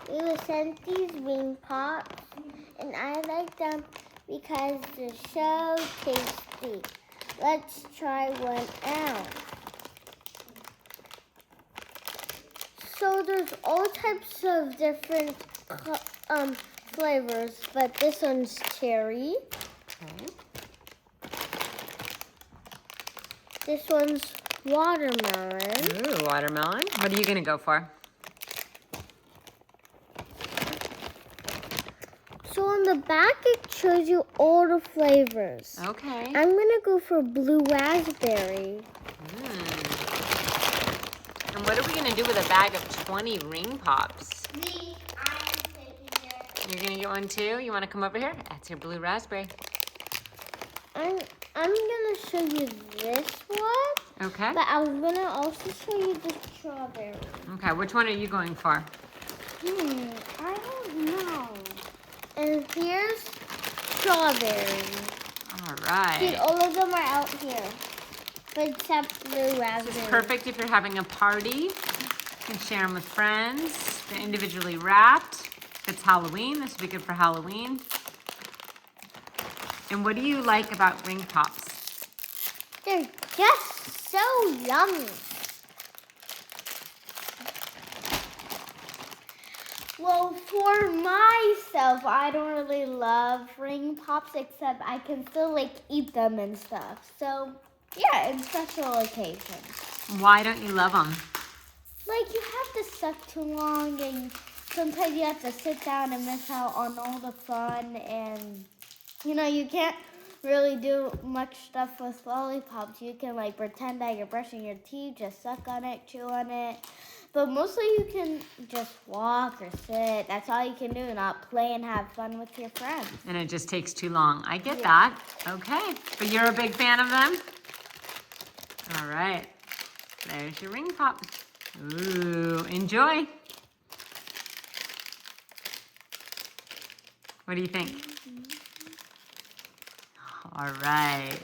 We were sent these ring pops, and I like them because they're so tasty. Let's try one out. So there's all types of different flavors, but this one's cherry. Okay. This one's watermelon. Ooh, watermelon. What are you going to go for? So on the back, it shows you all the flavors. Okay. I'm going to go for blue raspberry. And what are we going to do with a bag of 20 ring pops? Me, I'm taking it. You're going to get one too? You want to come over here? That's your blue raspberry. I'm going to show you this one. Okay. But I was going to also show you the strawberry. Okay, which one are you going for? I don't know. And here's strawberry. All right. See, all of them are out here. Except blue raspberry. This is perfect if you're having a party. You can share them with friends. They're individually wrapped. If it's Halloween, this would be good for Halloween. And what do you like about ring pops? They're just so yummy. Well, for myself, I don't really love ring pops, except I can still like eat them and stuff. So, yeah, in special occasions. Why don't you love them? Like, you have to suck too long, and sometimes you have to sit down and miss out on all the fun, and, you know, you can't really do much stuff with lollipops. You can, like, pretend that you're brushing your teeth, just suck on it, chew on it. But mostly you can just walk or sit. That's all you can do, not play and have fun with your friends. And it just takes too long. I get that. Okay. But you're a big fan of them? All right. There's your ring pop. Ooh, enjoy. What do you think? All right.